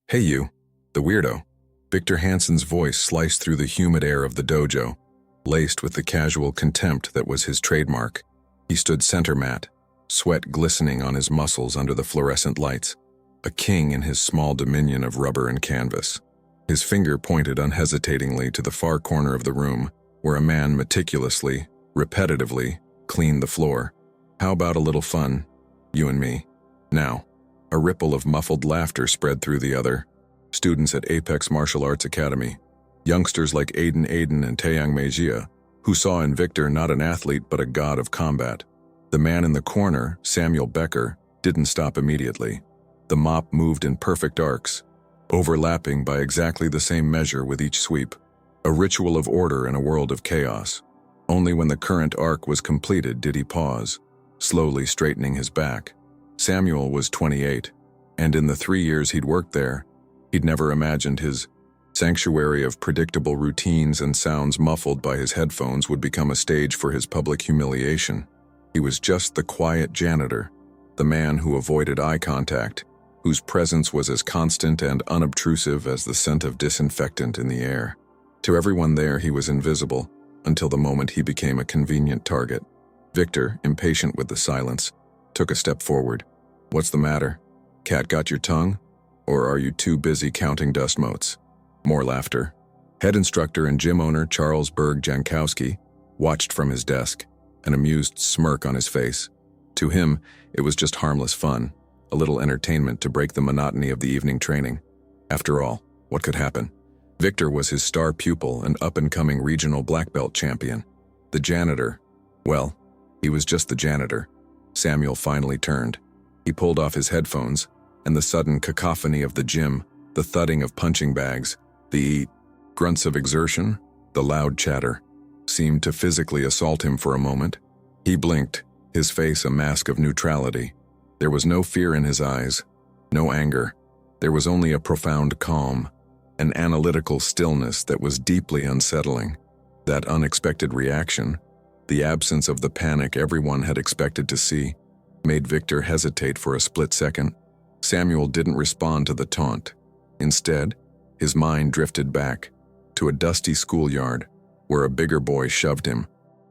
Hey you, the weirdo. Victor Hansen's voice sliced through the humid air of the dojo, laced with the casual contempt that was his trademark. He stood center mat, sweat glistening on his muscles under the fluorescent lights, a king in his small dominion of rubber and canvas. His finger pointed unhesitatingly to the far corner of the room, where a man meticulously, repetitively, cleaned the floor. How about a little fun, you and me? Now. A ripple of muffled laughter spread through the other. Students at Apex Martial Arts Academy, youngsters like Aiden and Taeyang Meijia, who saw in Victor not an athlete but a god of combat. The man in the corner, Samuel Becker, didn't stop immediately. The mop moved in perfect arcs, overlapping by exactly the same measure with each sweep. A ritual of order in a world of chaos. Only when the current arc was completed did he pause, slowly straightening his back. Samuel was 28, and in the 3 years he'd worked there, he'd never imagined his sanctuary of predictable routines and sounds muffled by his headphones would become a stage for his public humiliation. He was just the quiet janitor, the man who avoided eye contact, whose presence was as constant and unobtrusive as the scent of disinfectant in the air. To everyone there he was invisible, until the moment he became a convenient target. Victor, impatient with the silence, took a step forward. What's the matter? Cat got your tongue? Or are you too busy counting dust motes? More laughter. Head instructor and gym owner Charles Berg Jankowski watched from his desk, an amused smirk on his face. To him, it was just harmless fun, a little entertainment to break the monotony of the evening training. After all, what could happen? Victor was his star pupil and up-and-coming regional black belt champion. The janitor, well, he was just the janitor. Samuel finally turned. He pulled off his headphones, and the sudden cacophony of the gym, the thudding of punching bags, the grunts of exertion, the loud chatter, seemed to physically assault him for a moment. He blinked, his face a mask of neutrality. There was no fear in his eyes, no anger. There was only a profound calm, an analytical stillness that was deeply unsettling. That unexpected reaction, the absence of the panic everyone had expected to see, made Victor hesitate for a split second. Samuel didn't respond to the taunt. Instead, his mind drifted back to a dusty schoolyard where a bigger boy shoved him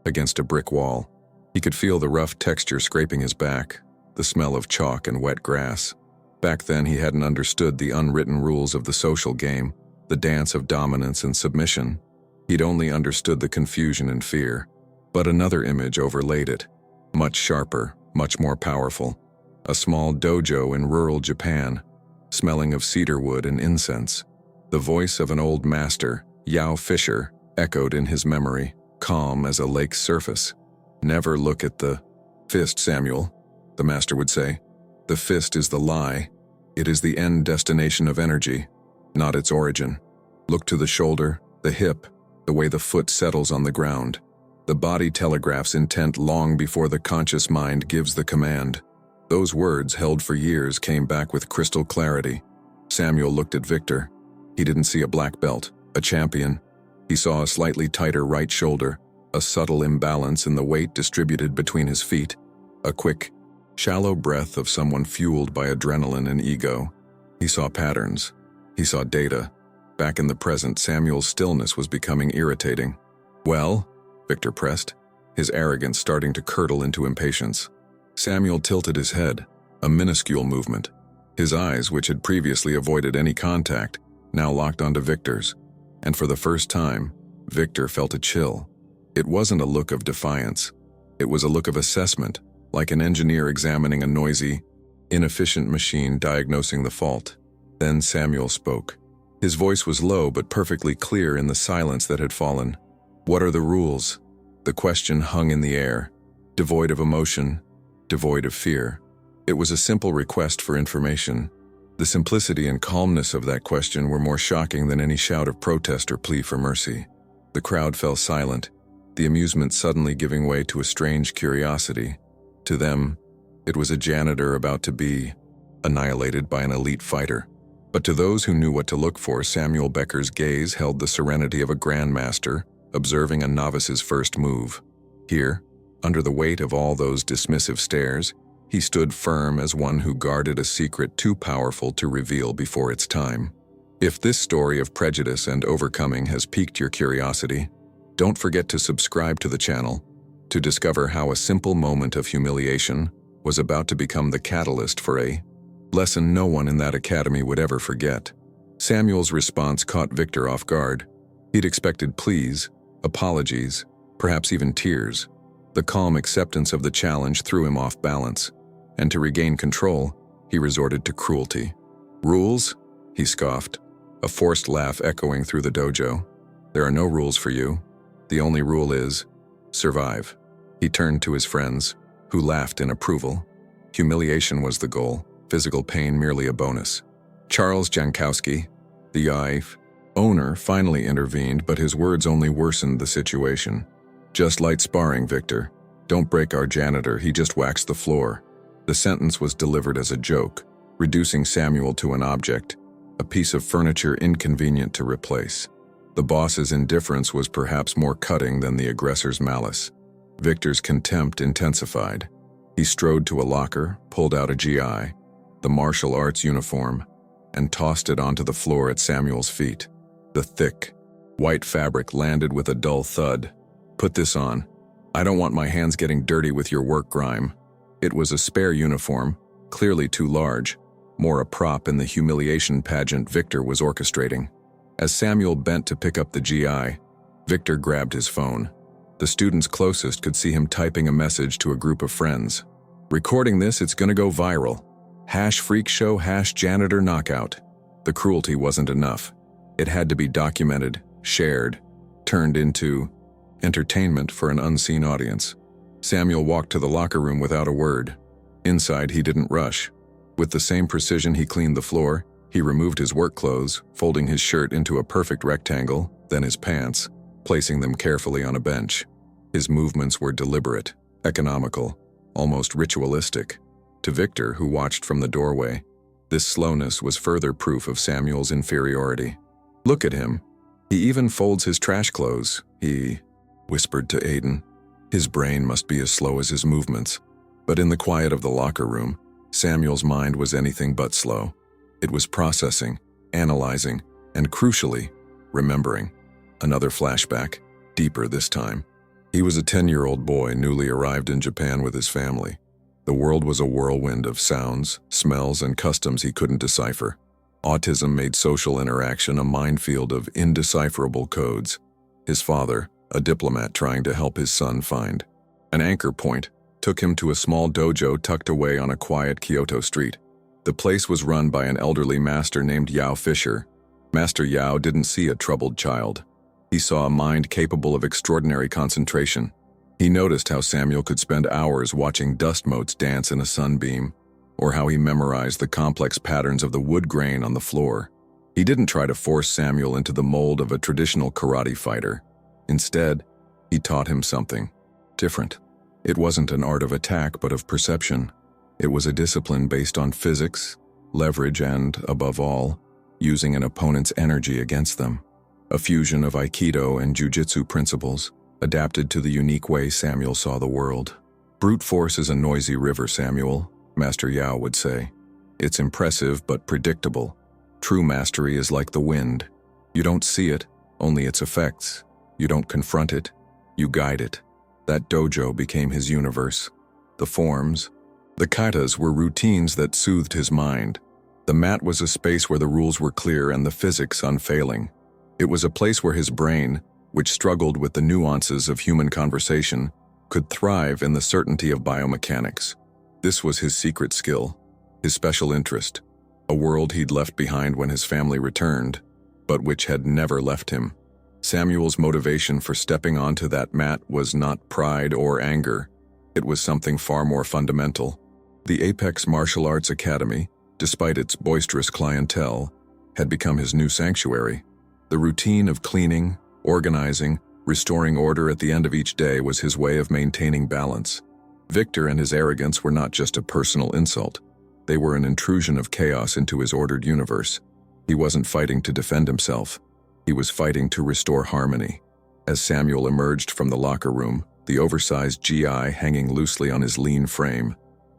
against a brick wall. He could feel the rough texture scraping his back, the smell of chalk and wet grass. Back then he hadn't understood the unwritten rules of the social game, the dance of dominance and submission. He'd only understood the confusion and fear. But another image overlaid it, much sharper, much more powerful. A small dojo in rural Japan, smelling of cedarwood and incense. The voice of an old master, Yao Fisher, echoed in his memory, calm as a lake's surface. Never look at the fist, Samuel, the master would say. The fist is the lie. It is the end destination of energy, not its origin. Look to the shoulder, the hip, the way the foot settles on the ground. The body telegraphs intent long before the conscious mind gives the command. Those words, held for years, came back with crystal clarity. Samuel looked at Victor. He didn't see a black belt, a champion. He saw a slightly tighter right shoulder, a subtle imbalance in the weight distributed between his feet, a quick, shallow breath of someone fueled by adrenaline and ego. He saw patterns. He saw data. Back in the present, Samuel's stillness was becoming irritating. Well? Victor pressed, his arrogance starting to curdle into impatience. Samuel tilted his head, a minuscule movement. His eyes, which had previously avoided any contact, now locked onto Victor's. And for the first time, Victor felt a chill. It wasn't a look of defiance. It was a look of assessment, like an engineer examining a noisy, inefficient machine diagnosing the fault. Then Samuel spoke. His voice was low but perfectly clear in the silence that had fallen. What are the rules? The question hung in the air, devoid of emotion, devoid of fear. It was a simple request for information. The simplicity and calmness of that question were more shocking than any shout of protest or plea for mercy. The crowd fell silent, the amusement suddenly giving way to a strange curiosity. To them, it was a janitor about to be annihilated by an elite fighter. But to those who knew what to look for, Samuel Becker's gaze held the serenity of a grandmaster, observing a novice's first move. Here, under the weight of all those dismissive stares, He stood firm as one who guarded a secret too powerful to reveal before its time. If this story of prejudice and overcoming has piqued your curiosity, don't forget to subscribe to the channel to discover how a simple moment of humiliation was about to become the catalyst for a lesson no one in that academy would ever forget. Samuel's response caught Victor off guard. He'd expected pleas, apologies, perhaps even tears. The calm acceptance of the challenge threw him off balance, and to regain control, he resorted to cruelty. "Rules?" he scoffed, a forced laugh echoing through the dojo. "There are no rules for you. The only rule is survive." He turned to his friends, who laughed in approval. Humiliation was the goal, physical pain merely a bonus. Charles Jankowski, the IF owner, finally intervened, but his words only worsened the situation. "Just light sparring, Victor. Don't break our janitor, he just waxed the floor." The sentence was delivered as a joke, reducing Samuel to an object, a piece of furniture inconvenient to replace. The boss's indifference was perhaps more cutting than the aggressor's malice. Victor's contempt intensified. He strode to a locker, pulled out a GI, the martial arts uniform, and tossed it onto the floor at Samuel's feet. The thick, white fabric landed with a dull thud. "Put this on. I don't want my hands getting dirty with your work grime." It was a spare uniform, clearly too large, more a prop in the humiliation pageant Victor was orchestrating. As Samuel bent to pick up the GI, Victor grabbed his phone. The students closest could see him typing a message to a group of friends. "Recording this, it's gonna go viral. #freakshow, #janitor knockout." The cruelty wasn't enough. It had to be documented, shared, turned into entertainment for an unseen audience. Samuel walked to the locker room without a word. Inside, he didn't rush. With the same precision he cleaned the floor, he removed his work clothes, folding his shirt into a perfect rectangle, then his pants, placing them carefully on a bench. His movements were deliberate, economical, almost ritualistic. To Victor, who watched from the doorway, this slowness was further proof of Samuel's inferiority. "Look at him. He even folds his trash clothes," he whispered to Aiden. "His brain must be as slow as his movements." But in the quiet of the locker room, Samuel's mind was anything but slow. It was processing, analyzing, and crucially, remembering. Another flashback, deeper this time. He was a 10-year-old boy newly arrived in Japan with his family. The world was a whirlwind of sounds, smells, and customs he couldn't decipher. Autism made social interaction a minefield of indecipherable codes. His father, a diplomat trying to help his son find an anchor point, took him to a small dojo tucked away on a quiet Kyoto street. The place was run by an elderly master named Yao Fisher. Master Yao didn't see a troubled child. He saw a mind capable of extraordinary concentration. He noticed how Samuel could spend hours watching dust motes dance in a sunbeam, or how he memorized the complex patterns of the wood grain on the floor. He didn't try to force Samuel into the mold of a traditional karate fighter. Instead, he taught him something different. It wasn't an art of attack, but of perception. It was a discipline based on physics, leverage, and, above all, using an opponent's energy against them. A fusion of Aikido and Jiu-Jitsu principles, adapted to the unique way Samuel saw the world. "Brute force is a noisy river, Samuel," Master Yao would say. "It's impressive but predictable. True mastery is like the wind. You don't see it, only its effects. You don't confront it, you guide it." That dojo became his universe. The forms, the katas, were routines that soothed his mind. The mat was a space where the rules were clear and the physics unfailing. It was a place where his brain, which struggled with the nuances of human conversation, could thrive in the certainty of biomechanics. This was his secret skill, his special interest, a world he'd left behind when his family returned, but which had never left him. Samuel's motivation for stepping onto that mat was not pride or anger. It was something far more fundamental. The Apex Martial Arts Academy, despite its boisterous clientele, had become his new sanctuary. The routine of cleaning, organizing, restoring order at the end of each day was his way of maintaining balance. Victor and his arrogance were not just a personal insult. They were an intrusion of chaos into his ordered universe. He wasn't fighting to defend himself. He was fighting to restore harmony. As Samuel emerged from the locker room, the oversized GI hanging loosely on his lean frame,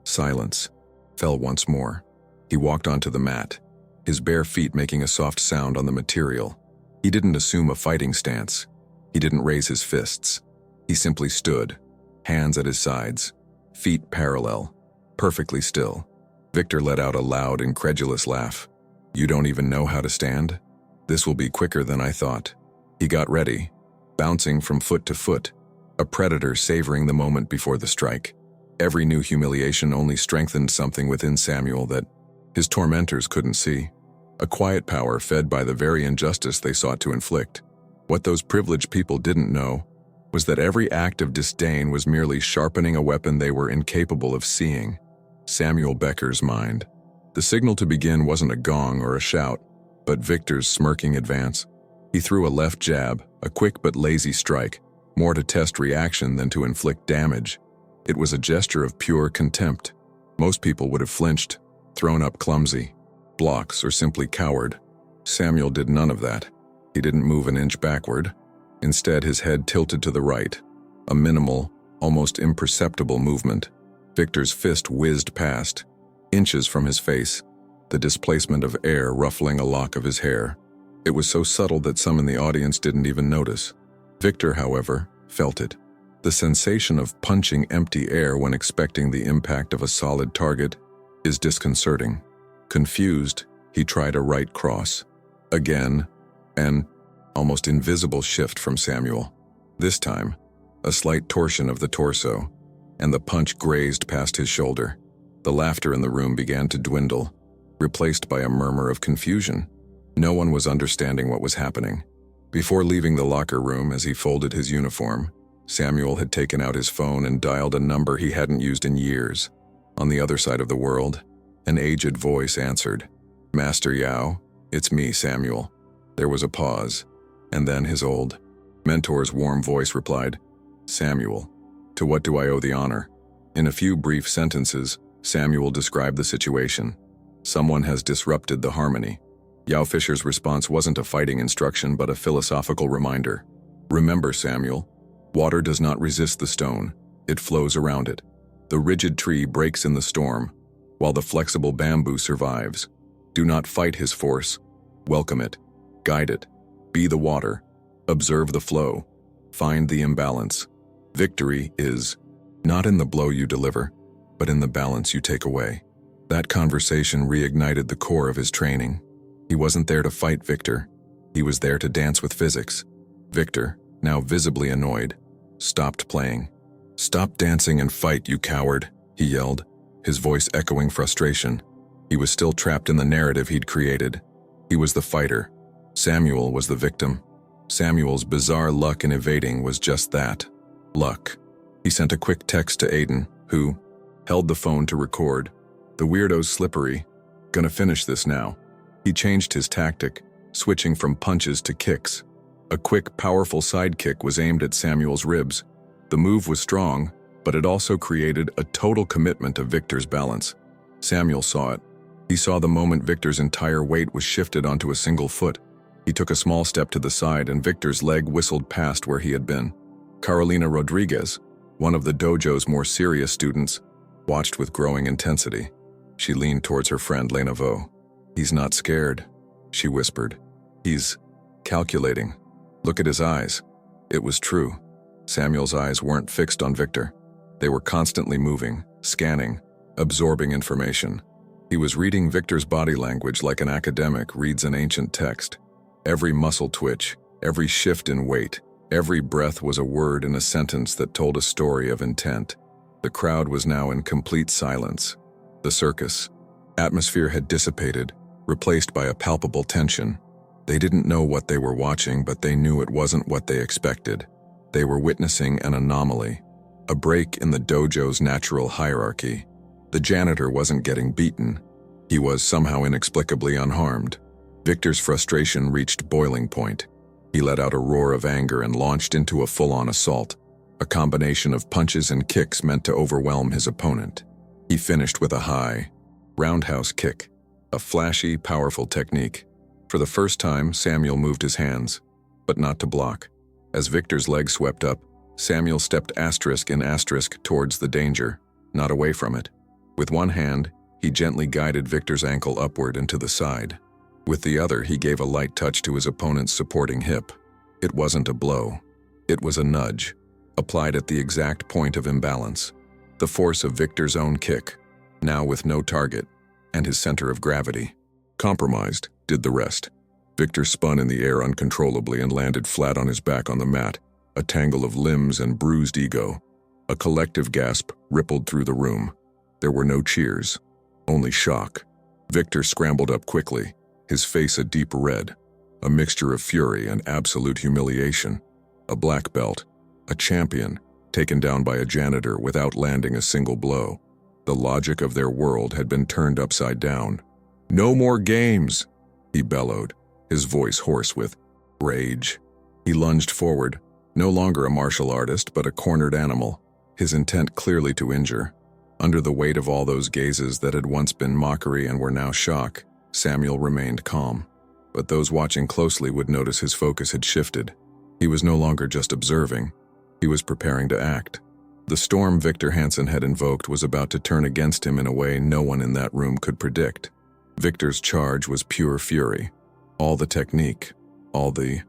Silence. Fell once more. He walked onto the mat, his bare feet making a soft sound on the material. He didn't assume a fighting stance. He didn't raise his fists. He simply stood, hands at his sides, feet parallel, perfectly still. Victor let out a loud, incredulous laugh. "You don't even know how to stand? This will be quicker than I thought." He got ready, bouncing from foot to foot, a predator savoring the moment before the strike. Every new humiliation only strengthened something within Samuel that his tormentors couldn't see. A quiet power fed by the very injustice they sought to inflict. What those privileged people didn't know was that every act of disdain was merely sharpening a weapon they were incapable of seeing. Samuel Becker's mind. The signal to begin wasn't a gong or a shout, but Victor's smirking advance. He threw a left jab, a quick but lazy strike, more to test reaction than to inflict damage. It was a gesture of pure contempt. Most people would have flinched, thrown up clumsy, blocks, or simply cowered. Samuel did none of that. He didn't move an inch backward. Instead, his head tilted to the right, a minimal, almost imperceptible movement. Victor's fist whizzed past, inches from his face, the displacement of air ruffling a lock of his hair. It was so subtle that some in the audience didn't even notice. Victor, however, felt it. The sensation of punching empty air when expecting the impact of a solid target is disconcerting. Confused, he tried a right cross. Again, an almost invisible shift from Samuel. This time, a slight torsion of the torso, and the punch grazed past his shoulder. The laughter in the room began to dwindle, replaced by a murmur of confusion. No one was understanding what was happening. Before leaving the locker room, as he folded his uniform, Samuel had taken out his phone and dialed a number he hadn't used in years. On the other side of the world, an aged voice answered. "Master Yao, it's me, Samuel." There was a pause, and then his old mentor's warm voice replied, "Samuel, to what do I owe the honor?" In a few brief sentences, Samuel described the situation. Someone has disrupted the harmony. Yao Fisher's response wasn't a fighting instruction but a philosophical reminder. Remember, Samuel, water does not resist the stone, it flows around it. The rigid tree breaks in the storm, while the flexible bamboo survives. Do not fight his force. Welcome it. Guide it. Be the water. Observe the flow. Find the imbalance. Victory is not in the blow you deliver, but in the balance you take away. That conversation reignited the core of his training. He wasn't there to fight Victor. He was there to dance with physics. Victor, now visibly annoyed, stopped playing. "Stop dancing and fight, you coward," he yelled, his voice echoing frustration. He was still trapped in the narrative he'd created. He was the fighter. Samuel was the victim. Samuel's bizarre luck in evading was just that, luck. He sent a quick text to Aiden, who held the phone to record. "The weirdo's slippery. Gonna finish this now." He changed his tactic, switching from punches to kicks. A quick, powerful side kick was aimed at Samuel's ribs. The move was strong, but it also created a total commitment of Victor's balance. Samuel saw it. He saw the moment Victor's entire weight was shifted onto a single foot. He took a small step to the side and Victor's leg whistled past where he had been. Carolina Rodriguez, one of the dojo's more serious students, watched with growing intensity. She leaned towards her friend Lena Vo. "He's not scared," she whispered. "He's calculating. Look at his eyes." It was true. Samuel's eyes weren't fixed on Victor. They were constantly moving, scanning, absorbing information. He was reading Victor's body language like an academic reads an ancient text. Every muscle twitch, every shift in weight, every breath was a word in a sentence that told a story of intent. The crowd was now in complete silence. The circus atmosphere had dissipated, replaced by a palpable tension. They didn't know what they were watching, but they knew it wasn't what they expected. They were witnessing an anomaly, a break in the dojo's natural hierarchy. The janitor wasn't getting beaten. He was somehow inexplicably unharmed. Victor's frustration reached boiling point. He let out a roar of anger and launched into a full-on assault, a combination of punches and kicks meant to overwhelm his opponent. He finished with a high, roundhouse kick, a flashy, powerful technique. For the first time, Samuel moved his hands, but not to block. As Victor's leg swept up, Samuel stepped asterisk in asterisk towards the danger, not away from it. With one hand, he gently guided Victor's ankle upward and to the side. With the other, he gave a light touch to his opponent's supporting hip. It wasn't a blow. It was a nudge, applied at the exact point of imbalance. The force of Victor's own kick, now with no target, and his center of gravity, compromised, did the rest. Victor spun in the air uncontrollably and landed flat on his back on the mat, a tangle of limbs and bruised ego. A collective gasp rippled through the room. There were no cheers, only shock. Victor scrambled up quickly, his face a deep red, a mixture of fury and absolute humiliation. A black belt, a champion, taken down by a janitor without landing a single blow. The logic of their world had been turned upside down. "No more games!" he bellowed, his voice hoarse with rage. He lunged forward, no longer a martial artist but a cornered animal, his intent clearly to injure. Under the weight of all those gazes that had once been mockery and were now shock, Samuel remained calm. But those watching closely would notice his focus had shifted. He was no longer just observing, he was preparing to act. The storm Victor Hansen had invoked was about to turn against him in a way no one in that room could predict. Victor's charge was pure fury. All the technique, all the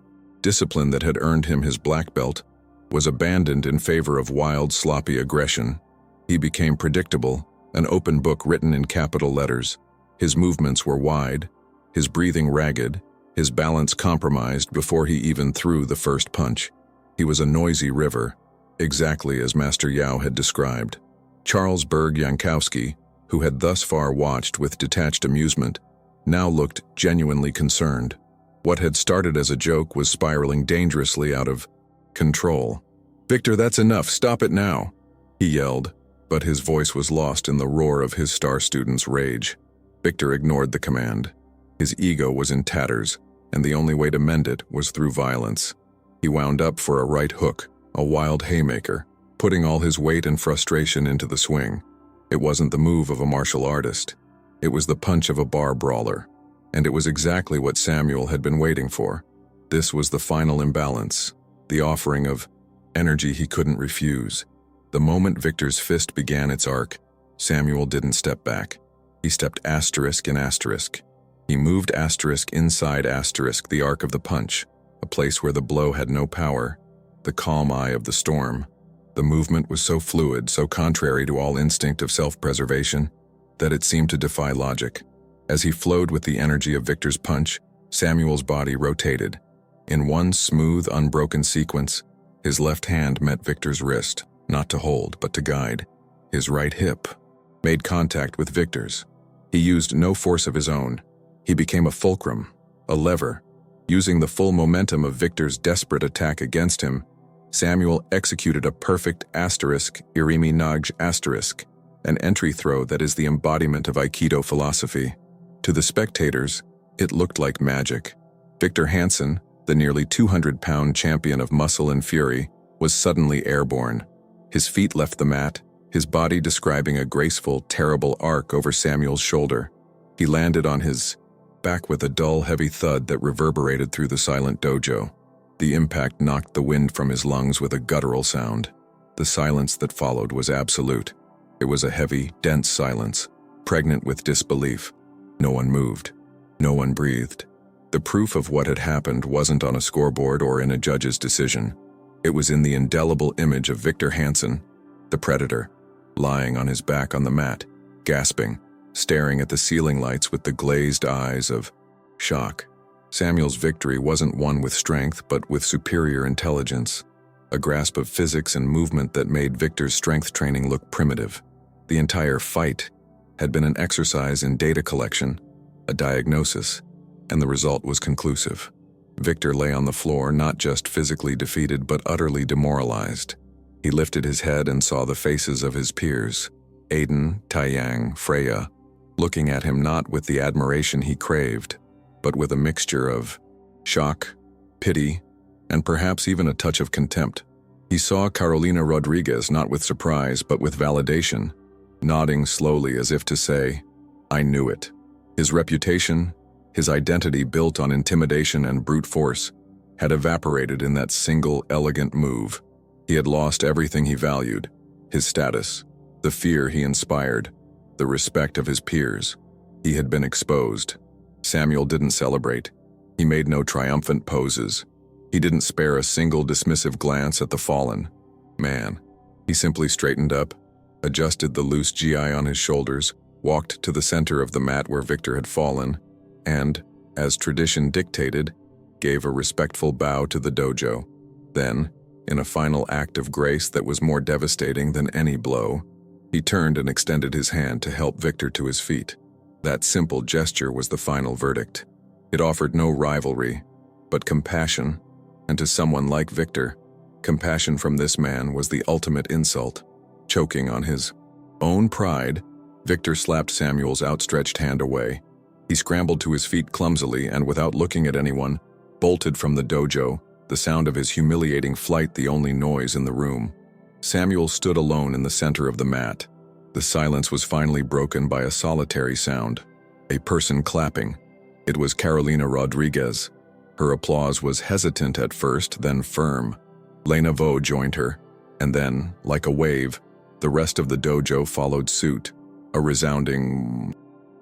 discipline that had earned him his black belt, was abandoned in favor of wild, sloppy aggression. He became predictable, an open book written in capital letters. His movements were wide, his breathing ragged, his balance compromised before he even threw the first punch. He was a noisy river, exactly as Master Yao had described. Charles Berg Jankowski, who had thus far watched with detached amusement, now looked genuinely concerned. What had started as a joke was spiraling dangerously out of control. "Victor, that's enough, stop it now," he yelled, but his voice was lost in the roar of his star student's rage. Victor ignored the command. His ego was in tatters, and the only way to mend it was through violence. He wound up for a right hook, a wild haymaker, putting all his weight and frustration into the swing. It wasn't the move of a martial artist. It was the punch of a bar brawler. And it was exactly what Samuel had been waiting for. This was the final imbalance, the offering of energy he couldn't refuse. The moment Victor's fist began its arc, Samuel didn't step back. He stepped asterisk in asterisk. He moved asterisk inside asterisk the arc of the punch, a place where the blow had no power, the calm eye of the storm. The movement was so fluid, so contrary to all instinct of self-preservation, that it seemed to defy logic. As he flowed with the energy of Victor's punch, Samuel's body rotated. In one smooth, unbroken sequence, his left hand met Victor's wrist, not to hold, but to guide. His right hip made contact with Victor's. He used no force of his own. He became a fulcrum, a lever. Using the full momentum of Victor's desperate attack against him, Samuel executed a perfect asterisk, irimi naj asterisk, an entry throw that is the embodiment of Aikido philosophy. To the spectators, it looked like magic. Victor Hansen, the nearly 200-pound champion of muscle and fury, was suddenly airborne. His feet left the mat, his body describing a graceful, terrible arc over Samuel's shoulder. He landed on his back with a dull, heavy thud that reverberated through the silent dojo. The impact knocked the wind from his lungs with a guttural sound. The silence that followed was absolute. It was a heavy, dense silence, pregnant with disbelief. No one moved. No one breathed. The proof of what had happened wasn't on a scoreboard or in a judge's decision. It was in the indelible image of Victor Hansen, the predator, lying on his back on the mat, gasping, staring at the ceiling lights with the glazed eyes of shock. Samuel's victory wasn't won with strength, but with superior intelligence, a grasp of physics and movement that made Victor's strength training look primitive. The entire fight had been an exercise in data collection, a diagnosis, and the result was conclusive. Victor lay on the floor, not just physically defeated, but utterly demoralized. He lifted his head and saw the faces of his peers, Aiden, Taiyang, Freya, looking at him not with the admiration he craved, but with a mixture of shock, pity, and perhaps even a touch of contempt. He saw Carolina Rodriguez not with surprise, but with validation, nodding slowly as if to say, "I knew it." His reputation, his identity built on intimidation and brute force, had evaporated in that single elegant move. He had lost everything he valued, his status, the fear he inspired. the respect of his peers. He had been exposed. Samuel didn't celebrate. He made no triumphant poses. He didn't spare a single dismissive glance at the fallen man. He simply straightened up, adjusted the loose GI on his shoulders, walked to the center of the mat where Victor had fallen, and, as tradition dictated, gave a respectful bow to the dojo. Then, in a final act of grace that was more devastating than any blow, he turned and extended his hand to help Victor to his feet. That simple gesture was the final verdict. It offered no rivalry, but compassion, and to someone like Victor, compassion from this man was the ultimate insult. Choking on his own pride, Victor slapped Samuel's outstretched hand away. He scrambled to his feet clumsily and, without looking at anyone, bolted from the dojo, the sound of his humiliating flight the only noise in the room. Samuel stood alone in the center of the mat. The silence was finally broken by a solitary sound, a person clapping. It was Carolina Rodriguez. Her applause was hesitant at first, then firm. Lena Vo joined her, and then, like a wave, the rest of the dojo followed suit, a resounding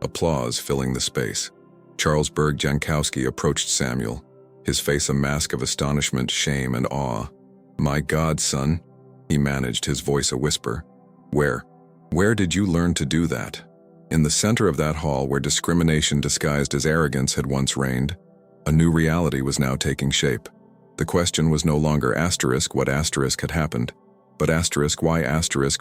applause filling the space. Charles Berg Jankowski approached Samuel, his face a mask of astonishment, shame, and awe. "My God, son," he managed, his voice a whisper. Where did you learn to do that?" In the center of that hall where discrimination disguised as arrogance had once reigned, a new reality was now taking shape. The question was no longer what had happened, but why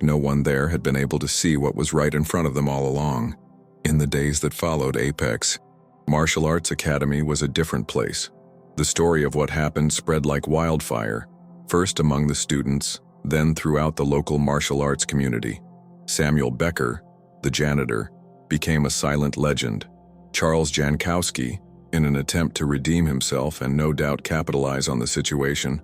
no one there had been able to see what was right in front of them all along. In the days that followed Apex, Martial Arts Academy was a different place. The story of what happened spread like wildfire, first among the students, then throughout the local martial arts community. Samuel Becker, the janitor, became a silent legend. Charles Jankowski, in an attempt to redeem himself and no doubt capitalize on the situation,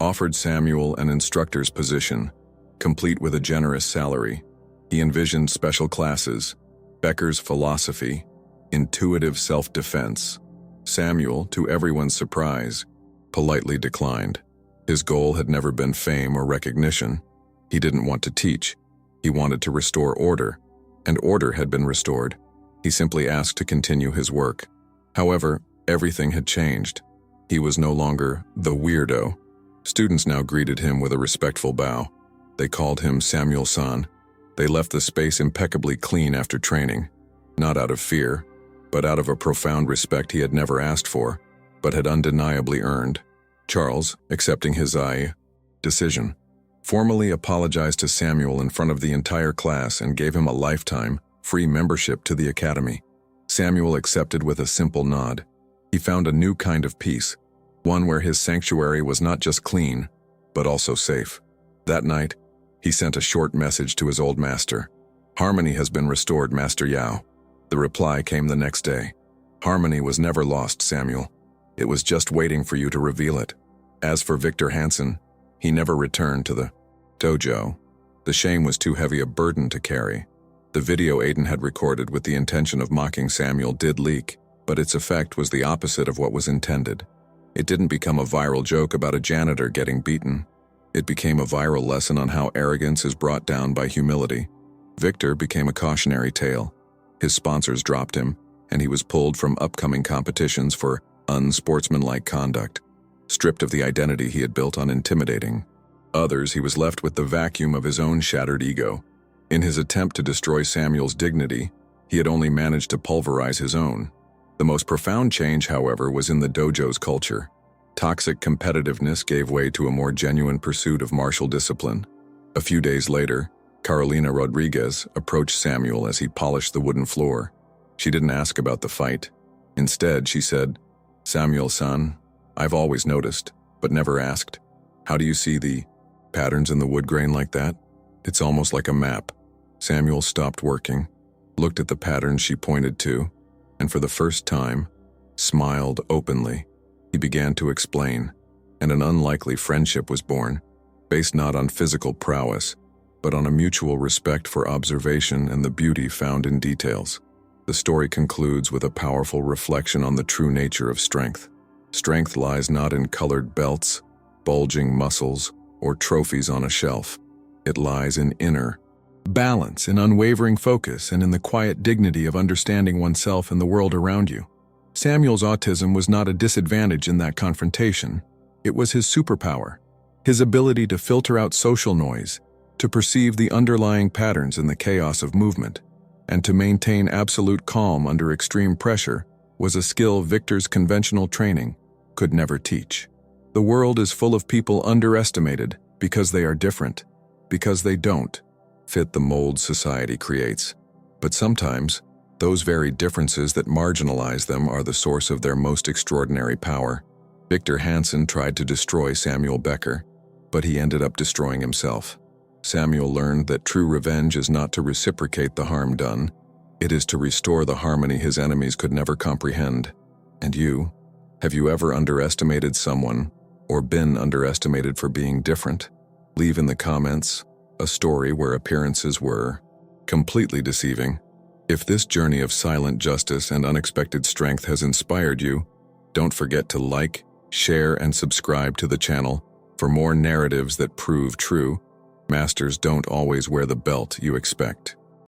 offered Samuel an instructor's position, complete with a generous salary. He envisioned special classes, Becker's philosophy, intuitive self-defense. Samuel, to everyone's surprise, politely declined. His goal had never been fame or recognition. He didn't want to teach. He wanted to restore order, and order had been restored. He simply asked to continue his work. However, everything had changed. He was no longer the weirdo. Students now greeted him with a respectful bow. They called him Samuel-san. They left the space impeccably clean after training, not out of fear, but out of a profound respect he had never asked for, but had undeniably earned. Charles, accepting his decision, formally apologized to Samuel in front of the entire class and gave him a lifetime, free membership to the academy. Samuel accepted with a simple nod. He found a new kind of peace, one where his sanctuary was not just clean, but also safe. That night, he sent a short message to his old master. "Harmony has been restored, Master Yao." The reply came the next day. "Harmony was never lost, Samuel. It was just waiting for you to reveal it." As for Victor Hansen, he never returned to the dojo. The shame was too heavy a burden to carry. The video Aiden had recorded with the intention of mocking Samuel did leak, but its effect was the opposite of what was intended. It didn't become a viral joke about a janitor getting beaten. It became a viral lesson on how arrogance is brought down by humility. Victor became a cautionary tale. His sponsors dropped him, and he was pulled from upcoming competitions for unsportsmanlike conduct, stripped of the identity he had built on intimidating others. He was left with the vacuum of his own shattered ego. In his attempt to destroy Samuel's dignity, he had only managed to pulverize his own. The most profound change, however, was in the dojo's culture. Toxic competitiveness gave way to a more genuine pursuit of martial discipline. A few days later, Carolina Rodriguez approached Samuel as he polished the wooden floor. She didn't ask about the fight. Instead, she said, "Samuel-san, I've always noticed, but never asked. How do you see the patterns in the wood grain like that? It's almost like a map." Samuel stopped working, looked at the patterns she pointed to, and for the first time, smiled openly. He began to explain, and an unlikely friendship was born, based not on physical prowess, but on a mutual respect for observation and the beauty found in details. The story concludes with a powerful reflection on the true nature of strength. Strength lies not in colored belts, bulging muscles, or trophies on a shelf. It lies in inner, balance in unwavering focus and in the quiet dignity of understanding oneself and the world around you. Samuel's autism was not a disadvantage in that confrontation. It was his superpower, his ability to filter out social noise, to perceive the underlying patterns in the chaos of movement, and to maintain absolute calm under extreme pressure was a skill Victor's conventional training could never teach. The world is full of people underestimated because they are different, because they don't fit the mold society creates. But sometimes, those very differences that marginalize them are the source of their most extraordinary power. Victor Hansen tried to destroy Samuel Becker, but he ended up destroying himself. Samuel learned that true revenge is not to reciprocate the harm done, it is to restore the harmony his enemies could never comprehend. And you? Have you ever underestimated someone, or been underestimated for being different? Leave in the comments a story where appearances were completely deceiving. If this journey of silent justice and unexpected strength has inspired you, don't forget to like, share, and subscribe to the channel for more narratives that prove true. Masters don't always wear the belt you expect.